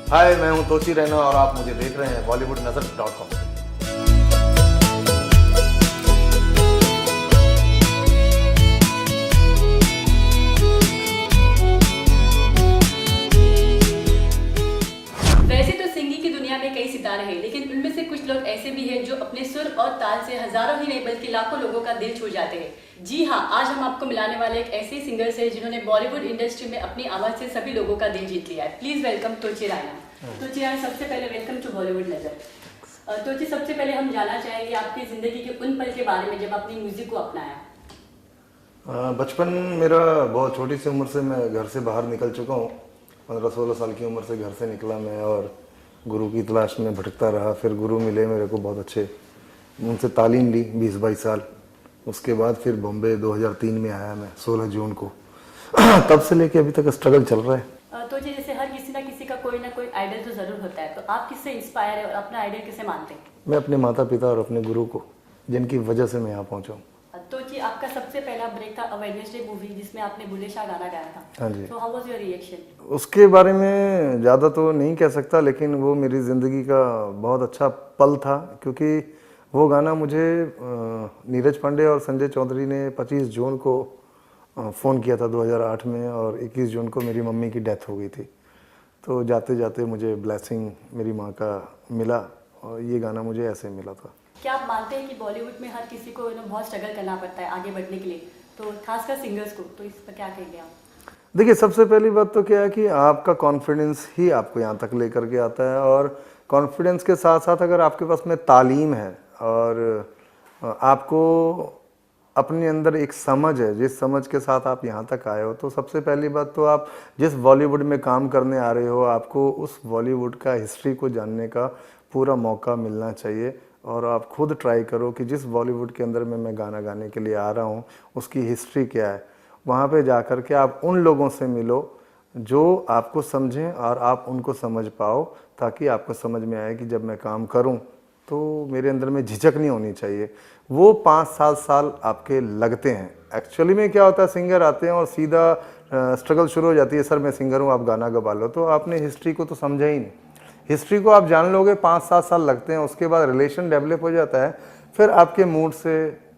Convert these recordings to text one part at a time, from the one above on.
हाय, मैं हूं तोची रैना और आप मुझे देख रहे हैं bollywoodnazar.com। वैसे तो सिंगिंग की दुनिया में कई सितारे हैं, लेकिन उनमें से कुछ लोग ऐसे भी हैं जो अपने सुर और ताल से हजारों ही नहीं बल्कि लाखों लोगों का दिल छू जाते हैं। जी हाँ, आज हम आपको मिलाने वाले एक ऐसे सिंगर से जिन्होंने बॉलीवुड इंडस्ट्री में अपनी आवाज से सभी लोगों का दिल जीत लिया है। Please welcome Tochi Raina. तोची रायना, सबसे पहले वेलकम टू बॉलीवुड नजर। तोची, सबसे पहले हम जानना चाहेंगे आपकी जिंदगी के उन पल के बारे में जब आपने म्यूजिक को अपनाया। बचपन मेरा बहुत छोटी सी उम्र से मैं घर से बाहर निकल चुका हूँ। 15-16 साल की उम्र से घर से निकला मैं और गुरु की तलाश में भटकता रहा। फिर गुरु मिले मेरे को बहुत अच्छे, उनसे तालीम ली 20-22 साल। उसके बाद फिर बॉम्बे 2003 में आया मैं 16 जून को। तब से लेके अभी तक स्ट्रगल चल रहा है। तो जी, जैसे हर किसी ना किसी का कोई ना कोई आइडल तो जरूर होता है, तो आप किससे इंस्पायर है और अपना आइडल किसे मानते हैं? मैं अपने माता पिता और अपने गुरु को, जिनकी वजह से मैं यहाँ पहुँचा हूँ। तो जी, आपका सबसे पहला ब्रेक था वेडनेसडे मूवी जिसमें आपने बुल्ले शाह गाना गाया था। हाँ जी। तो हाउ वाज योर रिएक्शन? उसके बारे में ज़्यादा तो नहीं कह सकता, लेकिन वो मेरी ज़िंदगी का बहुत अच्छा पल था, क्योंकि वो गाना मुझे नीरज पांडे और संजय चौधरी ने 25 जून को फ़ोन किया था 2008 में, और 21 जून को मेरी मम्मी की डेथ हो गई थी। तो जाते जाते मुझे ब्लेसिंग मेरी माँ का मिला और ये गाना मुझे ऐसे मिला था। क्या आप मानते हैं कि बॉलीवुड में हर किसी को बहुत स्ट्रगल करना पड़ता है आगे बढ़ने के लिए, तो खासकर सिंगर्स को, तो इस पर क्या कहेंगे आप? देखिए, सबसे पहली बात तो क्या है कि आपका कॉन्फिडेंस ही आपको यहाँ तक लेकर के आता है, और कॉन्फिडेंस के साथ साथ अगर आपके पास में तालीम है और आपको अपने अंदर एक समझ है, जिस समझ के साथ आप यहाँ तक आए हो, तो सबसे पहली बात तो आप जिस बॉलीवुड में काम करने आ रहे हो, आपको उस बॉलीवुड का हिस्ट्री को जानने का पूरा मौका मिलना चाहिए। और आप खुद ट्राई करो कि जिस बॉलीवुड के अंदर में मैं गाना गाने के लिए आ रहा हूँ उसकी हिस्ट्री क्या है। वहाँ पे जा कर के आप उन लोगों से मिलो जो आपको समझें और आप उनको समझ पाओ, ताकि आपको समझ में आए कि जब मैं काम करूँ तो मेरे अंदर में झिझक नहीं होनी चाहिए। वो 5-7 साल आपके लगते हैं। एक्चुअली में क्या होता है, सिंगर आते हैं और सीधा स्ट्रगल शुरू हो जाती है, सर मैं सिंगर हूँ आप गाना गा लो। तो आपने हिस्ट्री को तो समझा ही नहीं। हिस्ट्री को आप जान लोगे, 5-7 साल लगते हैं, उसके बाद रिलेशन डेवलप हो जाता है, फिर आपके मूड से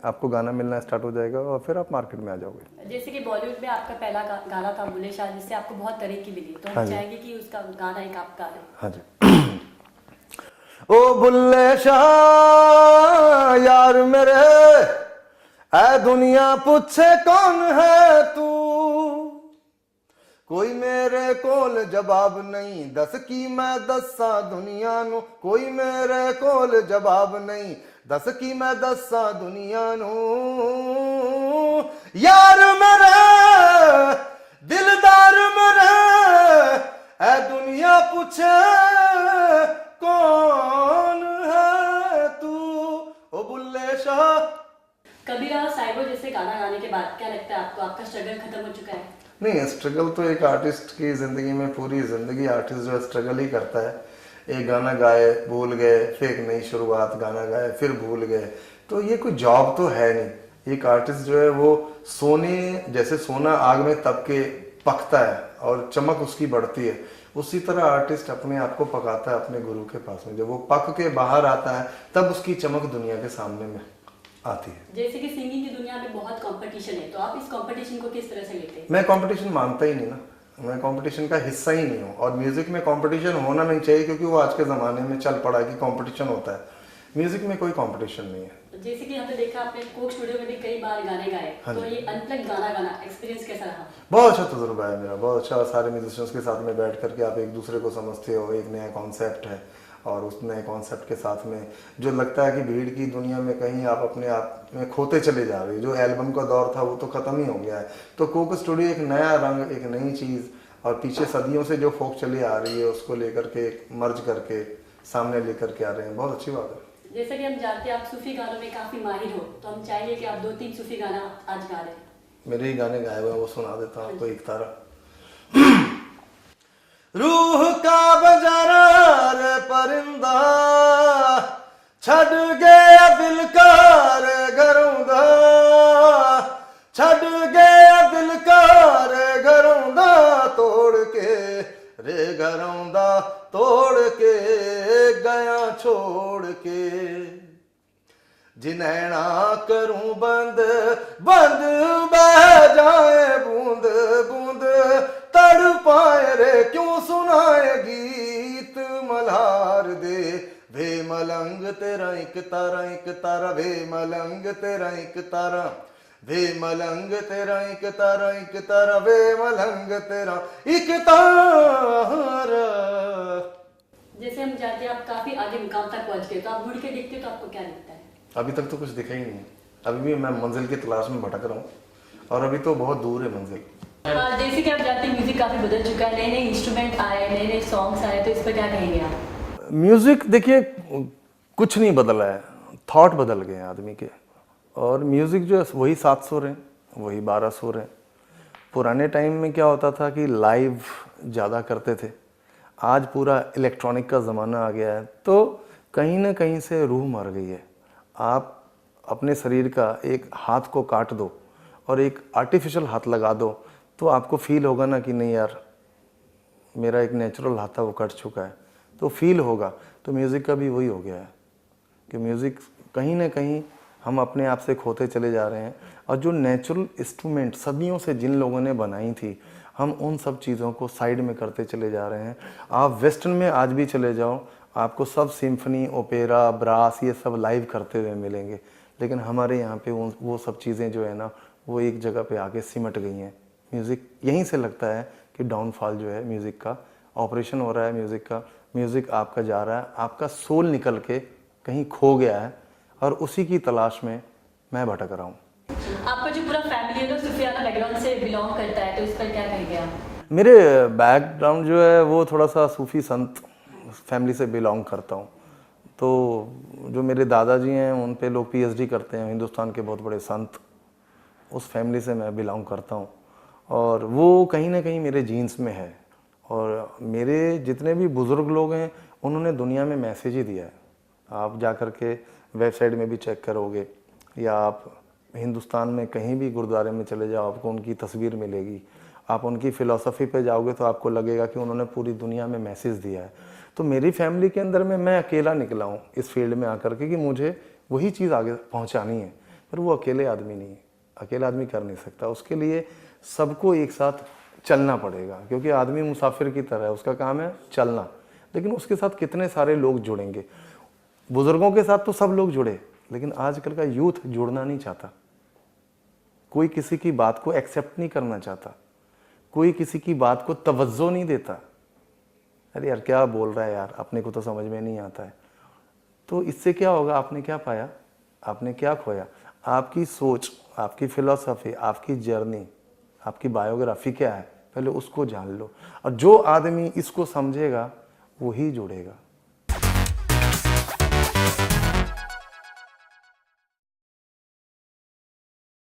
आपको गाना मिलना स्टार्ट हो जाएगा और फिर आप मार्केट में आ जाओगे। जैसे कि बॉलीवुड में आपका पहला गाना था बुल्ले शाह, जिससे आपको बहुत तरक्की मिली, तो हम चाहेंगे कि उसका गाना एक आप गा दें। हाँ जी। ओ बुल्ले शाह यार मेरे, ऐ दुनिया पूछे कौन है तू, कोई मेरे कोल जवाब नहीं, दस की मैं दसा दुनिया नू, कोई मेरे कोल जवाब नहीं, दस की मैं दसा दुनिया नू, यार मेरे दिलदार मेरे, ऐ दुनिया पूछे कौन है तू, ओ बुल्ले शाह। कबीरा और साइबो जैसे गाना गाने के बाद क्या लगता है आपको, आपका स्ट्रगल खत्म हो चुका है? नहीं, स्ट्रगल तो एक आर्टिस्ट की ज़िंदगी में, पूरी ज़िंदगी आर्टिस्ट जो है स्ट्रगल ही करता है। एक गाना गाए भूल गए, फिर एक नई शुरुआत, गाना गाए फिर भूल गए, तो ये कोई जॉब तो है नहीं। एक आर्टिस्ट जो है वो सोने जैसे, सोना आग में तप के पकता है और चमक उसकी बढ़ती है, उसी तरह आर्टिस्ट अपने आप को पकाता है अपने गुरु के पास में। जब वो पक के बाहर आता है तब उसकी चमक दुनिया के सामने में आती है। जैसे कि सिंगिंग की दुनिया में बहुत कंपटीशन है, तो आप इस कंपटीशन को किस तरह से लेते हैं? मैं कंपटीशन मानता ही नहीं ना, मैं कंपटीशन का हिस्सा ही नहीं हूँ। और म्यूजिक में कंपटीशन होना नहीं चाहिए, क्योंकि वो आज के ज़माने में चल पड़ा है कि कंपटीशन होता है। म्यूजिक में कोई कंपटीशन नहीं है। जैसे कि हमने देखा, आपने कोक स्टूडियो में भी कई बार गाने गाए, तो ये अनप्लग गाना गाना एक्सपीरियंस कैसा रहा? बहुत अच्छा तजुर्बा है मेरा, बहुत अच्छा। सारे म्यूजिशियंस के साथ में बैठ करके आप एक दूसरे को समझते हो, एक नया कॉन्सेप्ट है, और उस नए कॉन्सेप्ट के साथ में जो लगता है कि भीड़ की दुनिया में कहीं आप अपने आप में खोते चले जा रहे हो। जो एल्बम का दौर था वो तो ख़त्म ही हो गया है। तो कोक स्टूडियो एक नया रंग, एक नई चीज़, और पीछे सदियों से जो फोक चली आ रही है उसको लेकर के मर्ज करके सामने लेकर के आ रहे हैं। बहुत अच्छी बात है। जैसा कि हम जानते हैं आप सूफी गानों में काफ़ी माहिर हो, तो हम चाहेंगे कि आप 2-3 सूफी गाना आज गा दें। मेरे ही गाने गाए हुए हैं, वो सुना देता हूँ आपको। एक तारा। रूह का बजारा रे परिंदा, छड़ गया दिल का रे घरों दा, छड़ गया दिल का रे घरों दा, तोड़ के रे घरों दा तोड़ के गया छोड़ के, जिनैना करूं बंद बंद बह जाए बूंद बूंद तड़ पाए रे, क्यों सुनाए गीत मल्हार दे, वे मलंग तेरा एक तारा वे मलंग तेरा एक तारा, वे मलंग तेरा एक तारा वे मलंग तेरा एक तारा। जैसे हम जाते हैं आप काफी आगे मुकाम तक पहुंच गए, तो आप मुड़ के देखते हो तो आपको क्या लगता है? अभी तक तो कुछ दिखा ही नहीं, अभी भी मैं मंजिल की तलाश में भटक रहा हूँ और अभी तो बहुत दूर है मंजिल। जैसे कि आप जानते हैं म्यूजिक काफी बदल चुका है, नए नए इंस्ट्रूमेंट आए, नए नए सॉन्ग्स आए, तो इस पर क्या कहेंगे आप? म्यूजिक देखिए कुछ नहीं बदला है, थॉट बदल गए हैं आदमी के, और म्यूजिक जो है वही 7 सुर हैं, वही 12 सुर हैं। पुराने टाइम में क्या होता था कि लाइव ज़्यादा करते थे, आज पूरा इलेक्ट्रॉनिक का ज़माना आ गया है, तो कहीं ना कहीं से रूह मर गई है। आप अपने शरीर का एक हाथ को काट दो और एक आर्टिफिशियल हाथ लगा दो, तो आपको फील होगा ना कि नहीं यार मेरा एक नेचुरल हाथ था वो कट चुका है, तो फील होगा। तो म्यूज़िक का भी वही हो गया है कि म्यूज़िक कहीं ना कहीं हम अपने आप से खोते चले जा रहे हैं, और जो नेचुरल इंस्ट्रूमेंट सदियों से जिन लोगों ने बनाई थी, हम उन सब चीज़ों को साइड में करते चले जा रहे हैं। आप वेस्टर्न में आज भी चले जाओ, आपको सब सिम्फनी, ओपेरा, ब्रास ये सब लाइव करते हुए मिलेंगे, लेकिन हमारे यहाँ पे वो सब चीज़ें जो है ना वो एक जगह पे आके सिमट गई हैं। म्यूज़िक यहीं से लगता है कि डाउनफॉल जो है म्यूज़िक का, ऑपरेशन हो रहा है म्यूज़िक का, म्यूज़िक आपका जा रहा है, आपका सोल निकल के कहीं खो गया है, और उसी की तलाश में मैं भटक रहा हूँ। आपका जो पूरा फैमिली है तो सूफियाना बैकग्राउंड से बिलोंग करता है, तो इस पर क्या कहेंगे आप? मेरे बैकग्राउंड जो है वो थोड़ा सा सूफी संत फैमिली से बिलोंग करता हूँ। तो जो मेरे दादाजी हैं उन पे लोग पीएचडी करते हैं, हिंदुस्तान के बहुत बड़े संत, उस फैमिली से मैं बिलोंग करता हूँ, और वो कहीं ना कहीं मेरे जीन्स में है। और मेरे जितने भी बुज़ुर्ग लोग हैं उन्होंने दुनिया में मैसेज ही दिया है। आप जा कर के वेबसाइट में भी चेक करोगे, या आप हिंदुस्तान में कहीं भी गुरुद्वारे में चले जाओ आपको उनकी तस्वीर मिलेगी। आप उनकी फ़िलॉसफ़ी पे जाओगे तो आपको लगेगा कि उन्होंने पूरी दुनिया में मैसेज दिया है। तो मेरी फैमिली के अंदर में मैं अकेला निकला हूँ इस फील्ड में आकर के कि मुझे वही चीज़ आगे पहुँचानी है, पर वो अकेले आदमी नहीं है, अकेला आदमी कर नहीं सकता। उसके लिए सबको एक साथ चलना पड़ेगा, क्योंकि आदमी मुसाफिर की तरह है, उसका काम है चलना, लेकिन उसके साथ कितने सारे लोग जुड़ेंगे। बुज़ुर्गों के साथ तो सब लोग जुड़े, लेकिन आजकल का यूथ जुड़ना नहीं चाहता, कोई किसी की बात को एक्सेप्ट नहीं करना चाहता, कोई किसी की बात को तवज्जो नहीं देता। अरे यार क्या बोल रहा है यार, अपने को तो समझ में नहीं आता है। तो इससे क्या होगा, आपने क्या पाया, आपने क्या खोया? आपकी सोच, आपकी फिलॉसफी, आपकी जर्नी, आपकी बायोग्राफी क्या है, पहले उसको जान लो। और जो आदमी इसको समझेगा वही जुड़ेगा।